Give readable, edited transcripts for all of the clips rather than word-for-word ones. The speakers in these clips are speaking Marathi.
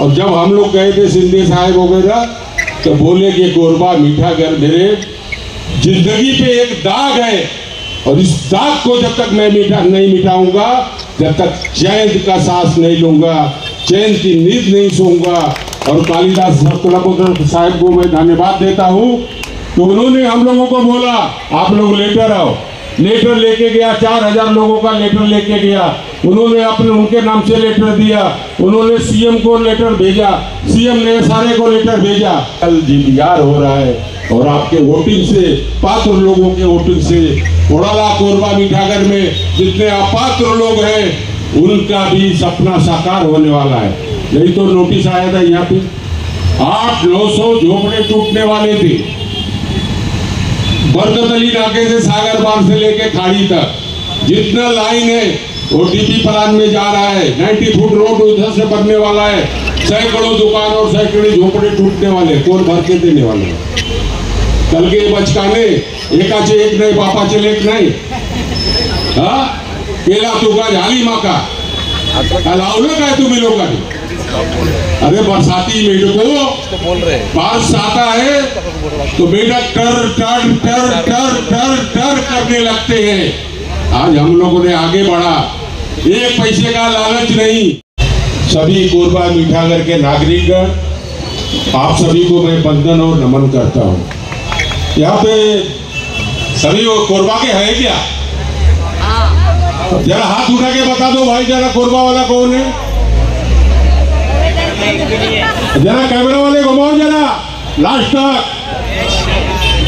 और जब हम लोग गए थे सिंधे साहब वगैरह तो बोले कि कोरबा मीठागर मेरे जिंदगी पे एक दाग है और इस दाग को जब तक मैं नहीं मिटाऊंगा, जब तक चैन का सांस नहीं लूंगा, चैन की नींद नहीं सोऊंगा। और कालिदास साहब को मैं धन्यवाद देता हूँ तो उन्होंने हम लोगों को बोला आप लोग लेटर आओ। लेटर लेके गया, 4000 लोगों का लेटर लेके गया। उन्होंने अपने उनके नाम से लेटर दिया, उन्होंने सीएम को लेटर भेजा, सीएम ने सारे को लेटर भेजा। कल जीपीआर हो रहा है और आपके वोटिंग से, पात्र लोगों के वोटिंग से ओडाला कोरबा मीठागर में जितने अपात्र लोग हैं उनका भी सपना साकार होने वाला है। यही तो नोटिस आया था यहाँ पे 800-900 झोपड़े टूटने वाले थे बरकतली नाके से सागर बार से लेके खाड़ी तक जितना लाइन है वो डीपी प्लान में जा रहा है। 90 फुट रोड उधर से बनने वाला है। सैकड़ों दुकान और सैकड़ों झोपड़े टूटने वाले, कौन भर के देने वाले? कल के बचकाने एकाचे एक नहीं बापाचे लेक नहीं। हाँ केला तुका झाली माका लावलं काय तुम्ही लोकांनी? अरे बरसाती मेढको बारिश आता है तो मेढक टर टर टर टर टर टर करने लगते हैं। आज हम लोगों ने आगे बढ़ा, एक पैसे का लालच नहीं। सभी कोरबा मीठागर के नागरिकगण, आप सभी को मैं वंदन और नमन करता हूँ। यहाँ पे सभी कोरबा के हैं क्या? जरा हाथ उठा के बता दो भाई, जरा कोरबा वाला कौन है? जरा कैमरा वाले घुमाओ जरा लास्ट तक।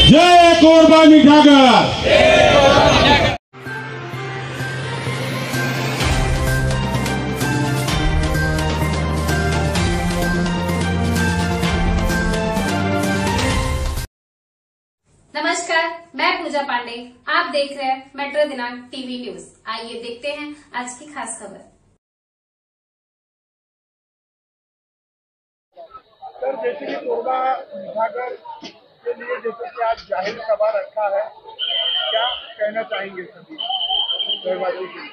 जय कोरबा मीठागर। नमस्कार, मैं पूजा पांडे। आप देख रहे हैं मेट्रो दिनांक टीवी न्यूज। आइए देखते हैं आज की खास खबर। सर, जैसे कि कोरबा मीठागर के लिए जैसे कि आज जाहिर सभा रखा है, क्या कहना चाहेंगे सभी शहरवासियों के लिए?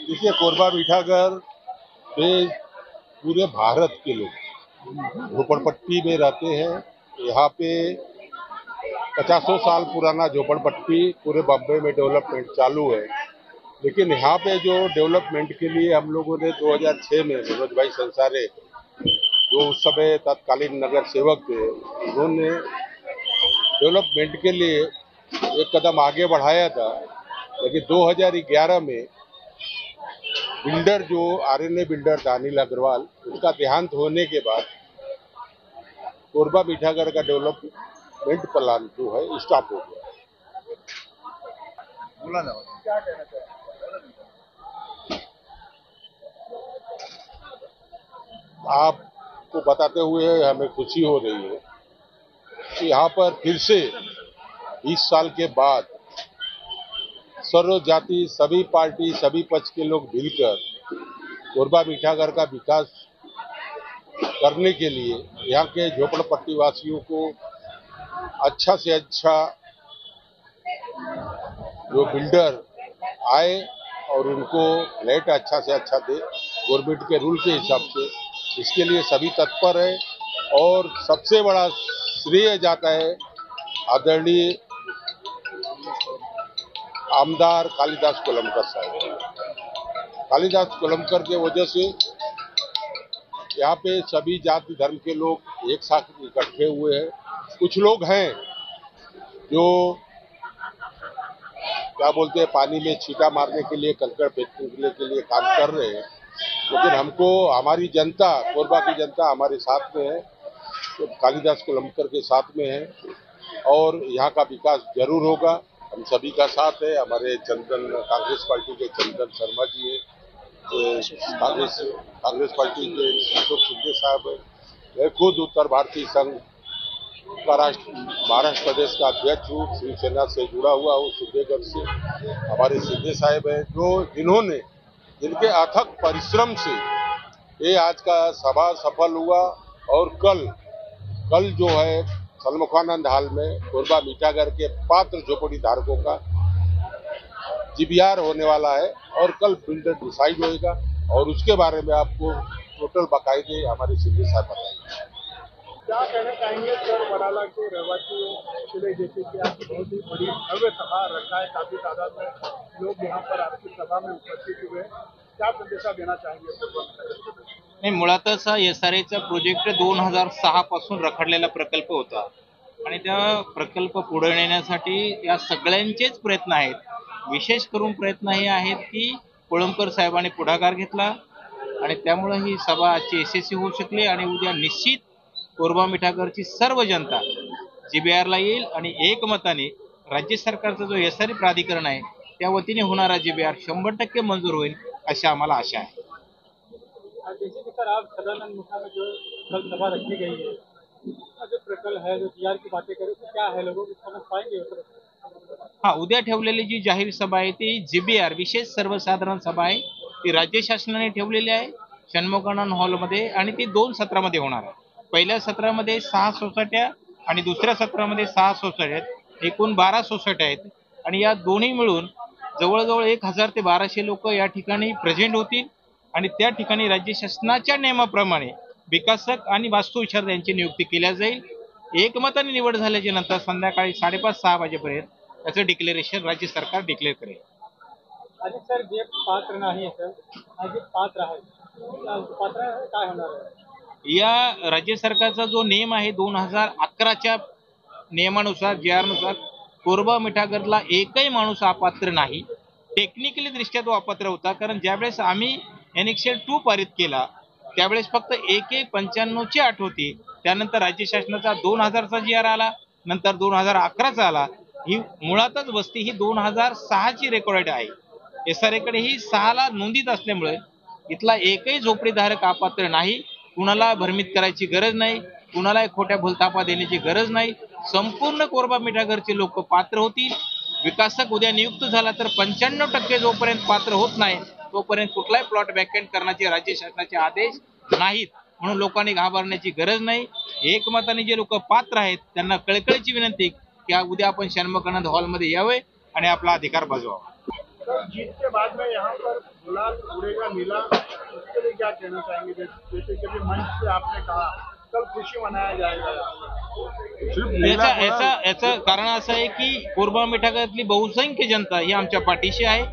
देखिए, कोरबा मीठागर में पूरे भारत के लोग झोपड़पट्टी में रहते हैं। यहाँ पे 50 साल पुराना झोपड़पट्टी पूरे बॉम्बे में डेवलपमेंट चालू है। लेकिन यहाँ पे जो डेवलपमेंट के लिए हम लोगों ने 2006 में मनोज भाई संसारे जो उस समय तत्कालीन नगर सेवक थे, उन्होंने डेवलपमेंट के लिए एक कदम आगे बढ़ाया था। लेकिन 2011 में बिल्डर जो आरएनए बिल्डर था अनिल अग्रवाल, उसका देहांत होने के बाद कोरबा मीठागर का डेवलपमेंट प्लान जो है स्टॉप हो गया। क्या कहना चाहेंगे? आपको बताते हुए हमें खुशी हो रही है कि यहाँ पर फिर से 20 साल के बाद सर्व जाति, सभी पार्टी, सभी पक्ष के लोग मिलकर कोरबा मीठागर का विकास करने के लिए यहाँ के झोपड़पट्टी वासियों को अच्छा से अच्छा जो बिल्डर आए और उनको फ्लैट अच्छा से अच्छा दे गवर्नमेंट के रूल के हिसाब से, इसके लिए सभी तत्पर है। और सबसे बड़ा श्रेय जाता है आदरणीय आमदार कालिदास कोलंबकर साहब। कालिदास कोलंबकर के वजह से यहाँ पे सभी जाति धर्म के लोग एक साथ इकट्ठे हुए हैं। कुछ लोग हैं जो क्या बोलते हैं, पानी में छींटा मारने के लिए, कंकड़ फेंकने के लिए काम कर रहे हैं। लेकिन हमको, हमारी जनता, कोरबा की जनता हमारे साथ में है, तो कालिदास कोलंबकर के साथ में है और यहाँ का विकास जरूर होगा। हम सभी का साथ है। हमारे कांग्रेस पार्टी के चंदन शर्मा जी है, कांग्रेस पार्टी के अशोक सिंधे साहब है, मैं खुद उत्तर भारतीय संघ का महाराष्ट्र प्रदेश का अध्यक्ष हूँ, शिवसेना से जुड़ा हुआ हूँ, सिद्धेगढ़ से। हमारे सिद्धे साहब है जो जिनके अथक परिश्रम से ये आज का सभा सफल हुआ। और कल जो है सलमुखानंद हाल में कोरबा मीठागर के पात्र झोपड़ी धारकों का जीपीआर होने वाला है और कल बिल्डर डिसाइड होएगा और उसके बारे में आपको टोटल बाकायदे हमारे सिंधी साहब बताएंगे। क्या कहना चाहेंगे सर, वडाला के रहवासियों के लिए, जैसे कि आप बहुत ही बड़ी भव्य सभा रखा है, काफी तादाद में लोग यहाँ पर आपकी सभा में उपस्थित हुए, क्या संदेशा देना चाहेंगे? नाही, मुळातच हा SRAचा प्रोजेक्ट 2006 पासून रखडलेला प्रकल्प होता आणि त्या प्रकल्प पुढे नेण्यासाठी या सगळ्यांचेच प्रयत्न आहेत. विशेष करून प्रयत्न हे आहेत की कोळंबकर साहेबांनी पुढाकार घेतला आणि त्यामुळे ही सभा आजची यशस्वी होऊ शकली आणि उद्या निश्चित कोरबा मिठागरची सर्व जनता GBRला येईल आणि एकमताने राज्य सरकारचा जो SRA प्राधिकरण आहे त्या वतीने होणारा GBR 100% मंजूर होईल अशी आम्हाला आशा आहे. जैसे कि सर आप सदानंद मुखा में जो कल सभा रखी गई है, जो प्रकल्प है, जो TR की बातें करें, तो क्या है, लोगों को समझ पाएंगे? हाँ, उद्या ठेवलेली जी जाहीर सभा आहे ती GBR विशेष सर्वसाधारण सभा आहे. ती राज्य शासनाने ठेवलेली आहे षण्मुखानंद हॉलमध्ये आणि ती 2 सत्रामध्ये होणार आहे. पहिल्या सत्रामध्ये 6 सोसायट्या आणि दुसऱ्या सत्रामध्ये 6 सोसायट्या आहेत. एकूण 12 सोसायट्या आहेत आणि या दोन्ही मिळून जवळजवळ 1000 ते 1200 लोक या ठिकाणी प्रेझेंट होतील आणि त्या ठिकाणी राज्य शासनाच्या नियमाप्रमाणे विकासक आणि वास्तुविशारद यांची नियुक्ती केल्या जाईल. एकमताने निवड झाल्याच्या नंतर संध्याकाळी 5:30-6 वाजेपर्यंत त्याचं डिक्लेरेशन राज्य सरकार डिक्लेअर करेल. आणि सर जे पात्र नाही सर, जे पात्र आहे पात्र काय होणार आहे? या राज्य सरकारचा जो नियम आहे 2011च्या नियमानुसार JR नुसार कोरबा मिठागरला एकही माणूस अपात्र नाही. टेक्निकली दृष्ट्या तो अपात्र होता, कारण ज्यावेळेस आम्ही एनेक्शन 2 पारित केला त्यावेळेस फक्त 1195ची अट होती. त्यानंतर राज्य शासनाचा 2000चा JR आला, नंतर 2011चा आला. ही मुळातच वस्ती ही 2006ची रेकॉर्ड आहे. SRA कडे ही 6ला नोंदीत असल्यामुळे इथला एकही झोपडीधारक अपात्र नाही. कुणाला भ्रमित करायची गरज नाही, कुणाला खोट्या भूलथापा देण्याची गरज नाही. संपूर्ण कोरबा मिठागरचे लोक पात्र होतील. विकासक उद्या नियुक्त झाला तर 95% जोपर्यंत पात्र होत नाही तोपर्यंत कुठलाही प्लॉट वॅकंट करण्याचे राज्य शासनाचे आदेश नाहीत. म्हणून लोकांनी घाबरण्याची गरज नाही. एकमताने जे लोक पात्र आहेत त्यांना कळकळीची विनंती की उद्या आपण षण्मुखानंद हॉलमध्ये यावे आणि आपला अधिकार बजवावा. जीत के बाद में यहाँ पर गुलाल उड़ेगा नीला, उसके लिए क्या कहना चाहेंगे? जैसे कि मंच से आपने कहा कल खुशी मनाया जाएगा. याचं कारण असं आहे की कोरबा मिठागरातली बहुसंख्य जनता ही आमच्या पाठीशी आहे.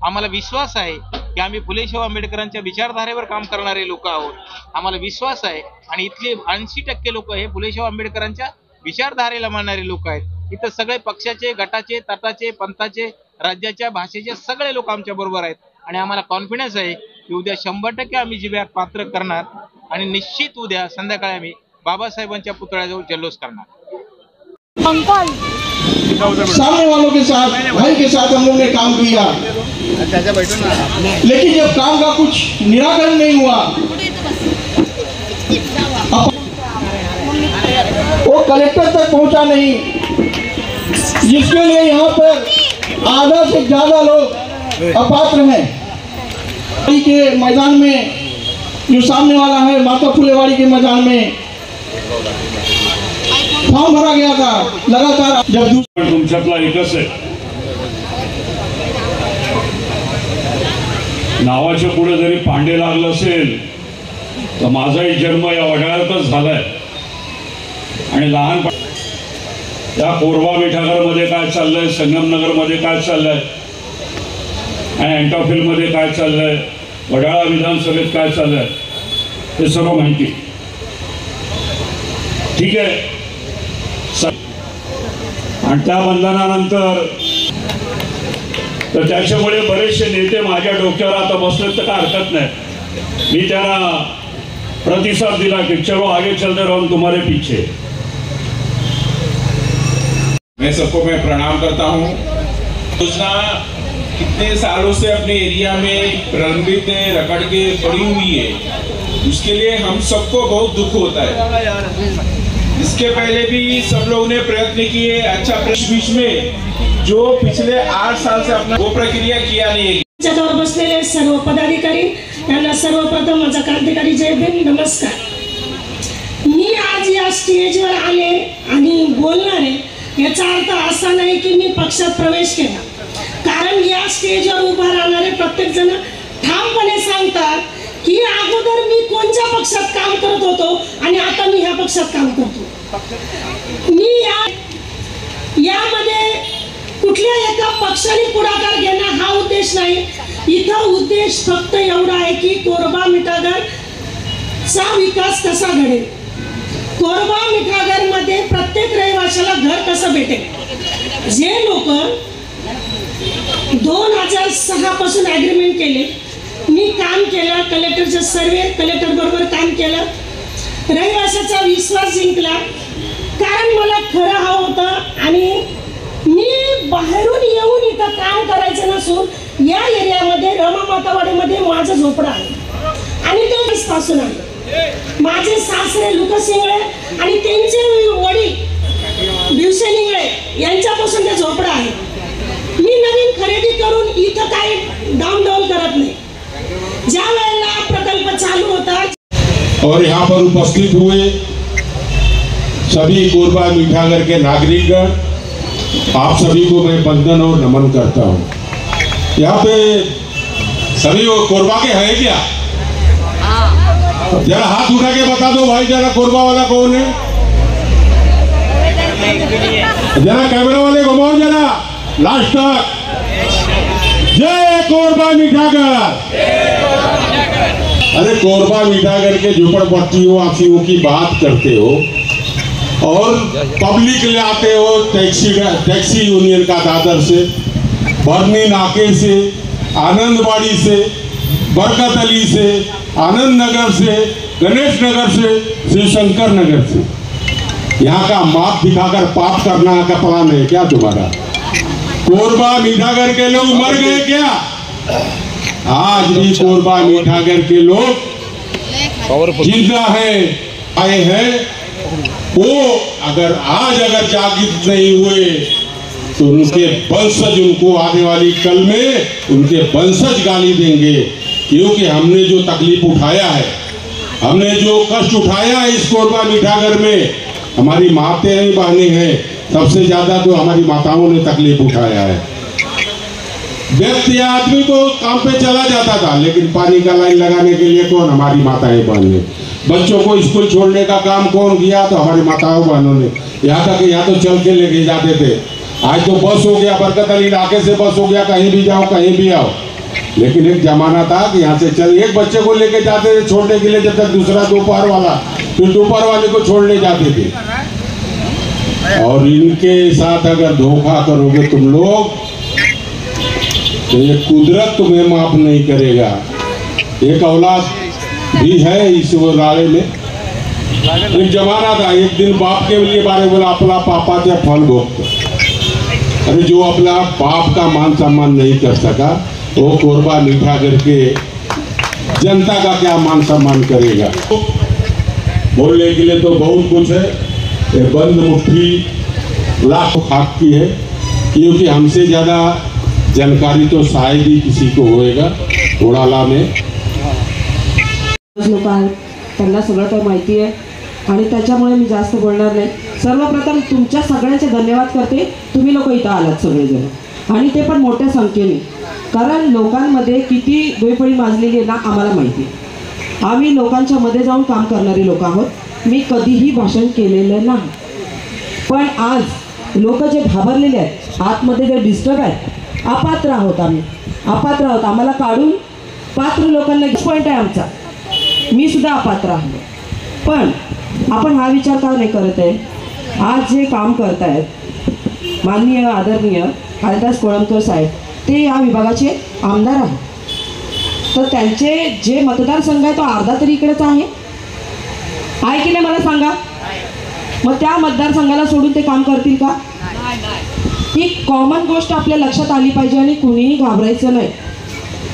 आम्हाला विश्वास आहे की आम्ही फुले शाहू आंबेडकरांच्या विचारधारेवर काम करणारे लोक आहोत. आम्हाला विश्वास आहे आणि इथले 80% लोक हे फुले शाहू आंबेडकरांच्या विचारधारेला मानणारे लोक आहेत. इथं सगळे पक्षाचे, गटाचे, तटाचे, पंथाचे, राज्याच्या, भाषेचे सगळे लोक आमच्या बरोबर आहेत आणि आम्हाला कॉन्फिडन्स आहे की उद्या 100% आम्ही GBR पात्र करणार आणि निश्चित उद्या संध्याकाळी आम्ही बाबासाहेबांच्या पुतळ्याजवळ जल्लोष करणार. सामने वालों के साथ, भाई के साथ हम लोग ने काम किया, लेकिन जब काम का कुछ निराकरण नहीं हुआ, वो कलेक्टर तक पहुंचा नहीं, जिसके लिए यहाँ पर आधा से ज्यादा लोग अपात्र हैं. के मैदान में जो सामने वाला है माता फुलेवाड़ी के मैदान में फॉर्म भरा गया था लगातार. जब तुमच्यातला एकच आहे, नावाच्या पुढे जरी पांडे लागलं असेल तर माझाही जन्म या वडाळ्यातच झालाय आणि लहान त्या कोरबा मिठागरमध्ये काय चाललंय, संगमनगरमध्ये काय चाललंय आणि अँटॉफिलमध्ये काय चाललंय, वडाळा विधानसभेत काय चाललंय हे सर्व माहिती. ठीक आहे. आणि त्या बंधनानंतर तर त्याच्यामुळे बरेचसे नेते माझ्या डोक्यावर आता बसले तर काय हरकत नाही. मी त्यांना प्रतिसाद दिला की चलो आगे चलते रहो तुम्हारे पीछे. मैं सबको मैं प्रणाम करता हूँ. योजना कितने सालों से अपने एरिया में प्रलंबित है, रगड़ के पड़ी हुई है, उसके लिए हम सबको बहुत दुख होता है. इसके पहले भी सब लोगों ने प्रयत्न किए. अच्छा, बीच में जो पिछले 8 साल से अपना वो प्रक्रिया किया नहीं है. त्याच्यावर बसलेले सर्व पदाधिकारी यांना सर्वप्रथम माझा क्रांतिकारी जय भीम, नमस्कार. मी आज या स्टेजवर आले आणि बोलणार आहे याचा अर्थ असा नाही की मी पक्षात प्रवेश केला, कारण या स्टेजवर उभा राहणारे प्रत्येक जण ठामपणे सांगतात की अगोदर मी कोणत्या पक्षात काम करत होतो आणि आता मी ह्या पक्षात काम करतो। मी यामध्ये कुठल्या एका पक्षाने पुढाकार घेणं हा उद्देश नाही। इथं उद्देश फक्त एवढा आहे की कोरबा मिठागरचा विकास कसा घडेल, कोरबा मिठागरमध्ये प्रत्येक रहिवाशाला घर कसं भेटेल। जे लोक 2006 पासून ॲग्रीमेंट केले, मी काम केलं, कलेक्टरचं सर्वे कलेक्टर बरोबर काम केलं, रहिवाशाचा विश्वास जिंकला, कारण मला खरं हवं होतं आणि मी बाहेरून येऊन इथं काम करायचं नसून या एरियामध्ये रमा मातावाडीमध्ये माझं झोपडं आहे आणि ते 20 पासून आहे। माझे सासरे लुकस इंगळे आणि त्यांचे वडील भिवसेन इंगळे यांच्यापासून ते झोपडं आहे। मी नवीन खरेदी करून इथं काही डाऊनडोल करत नाही। ज्या वेळेला प्रकल्प चालू होता और यहाँ पर उपस्थित हुए सभी कोरबा मीठागर के नागरिकगण, आप सभी को मैं वंदन और नमन करता हूँ। यहाँ पे सभी वो कोरबा के हैं क्या? जरा हाथ उठा के बता दो भाई, जरा कोरबा वाला कौन है? जरा कैमरा वाले घुमाओ जरा लास्ट तक। जय कोरबा मीठागर। अरे कोरबा मीठागर के झोपड़पट्टियों वासियों की बात करते हो और पब्लिक ले आते हो टैक्सी यूनियन का दादर से, बरनी नाके से, आनंदवाड़ी से, बरकत अली से, आनंद नगर से, गणेश नगर से, श्री शंकर नगर से। यहाँ का माप दिखाकर पाप करना का प्लान है क्या तुम्हारा? कोरबा मीठागर के लोग मर गए क्या? आज भी कोरबा मीठागर के लोग जिंदा है, आए हैं। वो अगर जागृत नहीं हुए तो उनके वंशज उनको आने वाली कल में उनके वंशज गाली देंगे, क्योंकि हमने जो तकलीफ उठाया है, हमने जो कष्ट उठाया है इस कोरबा मीठागर में, हमारी माताएं बहनें हैं, सबसे ज्यादा तो हमारी माताओं ने तकलीफ उठाया है। व्यक्ति आदमी तो काम पे चला जाता था, लेकिन पानी का लाइन लगाने के लिए कौन? हमारी माताएं बहनें। बच्चों को स्कूल छोड़ने का काम कौन किया? तो हमारी माताओं बहनों ने। यहाँ तक यहाँ तो चल के लेके जाते थे, आज तो बस हो गया, बरकत अली इलाके से बस हो गया, कहीं भी जाओ कहीं भी आओ। लेकिन एक जमाना था कि यहाँ से चल, एक बच्चे को लेके जाते थे छोड़ने के लिए, जब तक दूसरा दोपहर वाला, फिर दोपहर वाले को छोड़ने जाते थे। और इनके साथ अगर धोखा करोगे तुम लोग तो ये कुदरत तुम्हें माफ नहीं करेगा। एक औलाद भी है इस राड़े में। एक जमाना था, एक दिन बाप के लिए बारे बोला अपना पापा से फल भोगता। अरे जो अपना बाप का मान सम्मान नहीं कर सका वो कोरबा मीठागर के जनता का क्या मान सम्मान करेगा? बोलने के लिए तो बहुत कुछ है, ये बंद मुट्ठी लाख खाक की है, क्योंकि हमसे ज़्यादा जानकारी तो शायद ही किसी को होएगा घोडाला में। लोक आहेत त्यांना सगळं काही माहिती आहे आणि त्याच्यामुळे मी जास्त बोलणार नाही। सर्वप्रथम तुमच्या सगळ्यांचे धन्यवाद करते, तुम्ही लोक इथं आलात सगळेजण आणि ते पण मोठ्या संख्येने, कारण लोकांमध्ये किती बेपळी माजलेली आहे ना आम्हाला माहिती आहे। आम्ही लोकांच्या मध्ये जाऊन काम करणारी लोक आहोत। मी कधीही भाषण केलेलं नाही, पण आज लोक जे घाबरलेले आहेत, आतमध्ये जे डिस्टर्ब आहेत, अपात्र आहोत आम्ही, अपात्र आहोत। आम्हाला काढून पात्र लोकांना पॉईंट आहे आमचा, मी सुद्धा अपात्र आहे। पण आपण हा विचार का नाही करत आहे? आज जे काम करतायत माननीय आदरणीय कालिदास कोळंबकर साहेब, ते या विभागाचे आमदार आहेत, तर त्यांचे जे मतदारसंघ आहे तो अर्धा तरी इकडेच आहे की नाही मला सांगा? मग त्या मतदारसंघाला सोडून ते काम करतील का? ही कॉमन गोष्ट आपल्या लक्षात आली पाहिजे आणि कुणीही घाबरायचं नाही।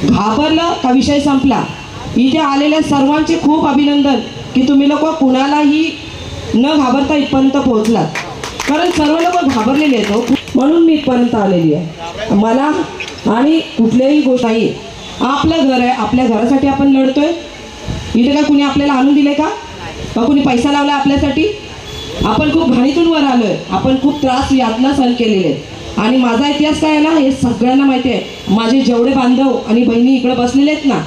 घाबरलं का विषय संपला। इथे आलेल्या सर्वांचे खूप अभिनंदन की तुम्ही लोक कुणालाही न घाबरता इथपर्यंत पोहोचलात, कारण सर्व लोक घाबरलेले आहेत, म्हणून मी इथपर्यंत आलेली आहे। मला आणि कुठल्याही गोष्ट नाही, आपलं घर आहे, आपल्या घरासाठी आपण लढतोय। इथे का कुणी आपल्याला आणून दिले का कुणी पैसा लावला आपल्यासाठी? आपण खूप घाणीतून वर आलोय, आपण खूप त्रास यातना सहन केलेले आहेत। आणि माझा इतिहास काय आहे ना हे सगळ्यांना माहिती आहे। माझे जेवढे बांधव आणि बहिणी इकडे बसलेले आहेत ना,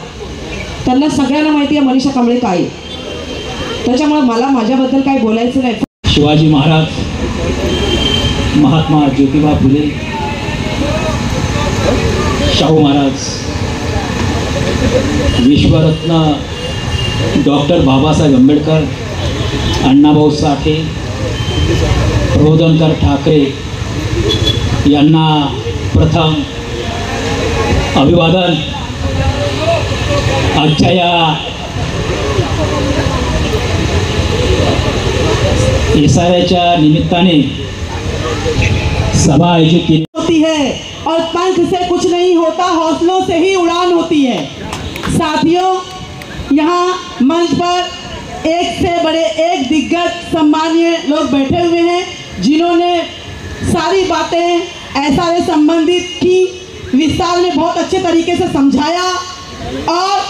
त्यांना सगळ्यांना माहिती आहे मनीषा कांबळे काय आहे. त्याच्यामुळे मला माझ्याबद्दल काही बोलायचं नाही. शिवाजी महाराज, महात्मा ज्योतिबा फुले, शाहू महाराज, विश्वरत्न डॉक्टर बाबासाहेब आंबेडकर, अण्णाभाऊ साठे, प्रबोधनकर ठाकरे यांना प्रथम अभिवादन. आजच्या या एसआरआयच्या निमित्ताने सभा आयोजित की होती है और पंख से कुछ नहीं होता, हौसलों से ही उड़ान होती है. साथियों, यहाँ मंच पर एक से बड़े एक दिग्गज सम्मानीय लोग बैठे हुए हैं जिन्होंने सारी बातें एसआरआई संबंधित की, विस्तार में बहुत अच्छे तरीके से समझाया और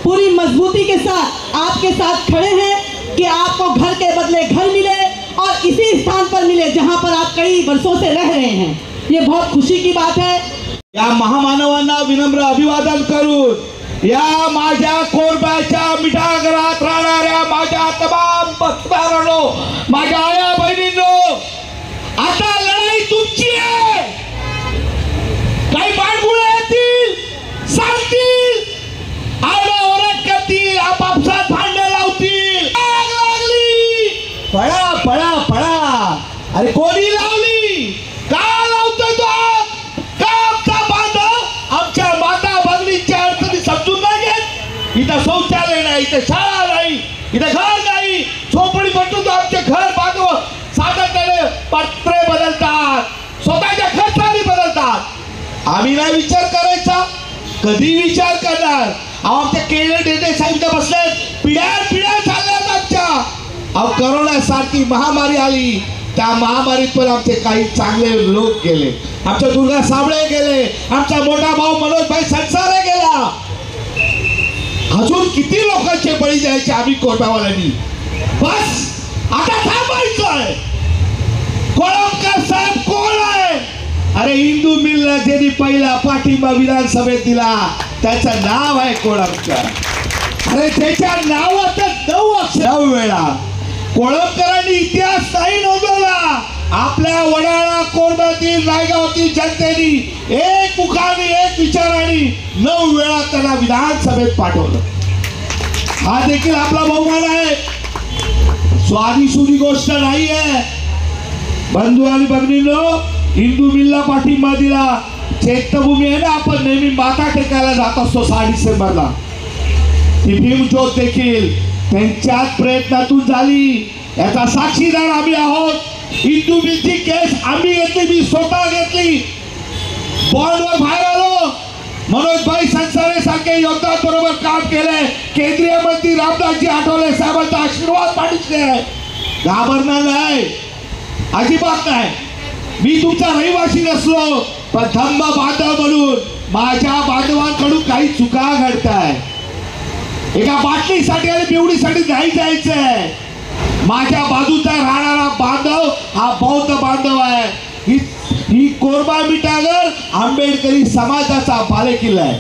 पूरी मजबूती के साथ आपके साथ खड़े हैं कि आपको घर के बदले घर मिले और इसी स्थान पर मिले जहां पर आप कई वर्षों से रह रहे हैं. ये बहुत खुशी की बात है. या महामानवांना विनम्र अभिवादन करून या माझ्या कोरब्याच्या मिठागरात राहणाऱ्या माझ्या तमाम मतदारांनो, माझ्या आया बहिणींनो, आता लढाई तुमची आहे. काही बाळगुळे येतील, सांगतील, आरडाओरड करतील, आपापसात भांडण लावतील. आग लागली, पळा पळा पळा. अरे कोणी लावली? का लावतोय तो? का आमचा बांधव आमच्या माता भगिनींच्या अडचणी समजून नाही घेत? इथं शौचालय नाही, इथं शाळा नाही, इथं घर नाही, झोपडी पडतो. आमचे घर बांधव सातत्याने पत्रे बदलतात, स्वतःच्या खर्चाने बदलतात. आम्ही नाही विचार करायचा, कधी विचार करणार? आमच्या केंद्र डेटे साहेब बसले, पिढ्या चालल्यात आमच्या. अहो, करोनासारखी महामारी आली, त्या महामारीत पण आमचे काही चांगले लोक गेले. आमच्या दुर्गा साबळे गेले, आमचा मोठा भाऊ मनोजभाई संसारे गेला. अजून किती लोकांचे बळी द्यायचे आम्ही कोटावाल्यांनी? बस आता थांबायचंय. कोळंबकर साहेब कोण आहे? अरे हिंदू मिलला ज्यांनी पहिला पाठिंबा विधानसभेत दिला त्याचं नाव आहे कोळंबकर. अरे त्याच्या नावातच 9 वेळा कोळंबकरांनी इतिहास नाही नोंदवला. आपल्या वडाळा, कोरबातील, नायगावातील जनतेने एक मुखाने एक विचाराने 9 वेळा त्यांना विधानसभेत पाठवलं. हा देखील आपला बहुमान आहे. स्वादिसुदी गोष्ट नाही आहे. बंधू आणि भगिनींनो, हिंदू मिलला पाठिंबा दिला. चैत्यभूमी आहे ना, आपण नेहमी माथा टेकायला जात असतो 6 डिसेंबरला. ती भीमज्योत देखील त्यांच्याच प्रयत्नातून झाली. याचा साक्षीदार आम्ही आहोत. हिंदू मिलची केस आम्ही घेतली, मी स्वतः घेतली. बॉन्डवर बाहेर आलो. मनोजभाई संसारे सारखे योद्धा बरोबर काम केले. केंद्रीय मंत्री रामदासजी आठवले साहेबांचा आशीर्वाद मागितले. घाबरणार नाही, अजिबात नाही. मी तुमचा रहिवासी नसलो पण धम्म बांधव म्हणून माझ्या बांधवांकडून काही चुका घडताय. एका बाटलीसाठी आणि बिवडीसाठी नाही जायचंय. माझ्या बाजूचा राहणारा बांधव हा बौद्ध बांधव आहे. ही कोरबा मिठागर आंबेडकरी समाजाचा बालेकिल्ला आहे.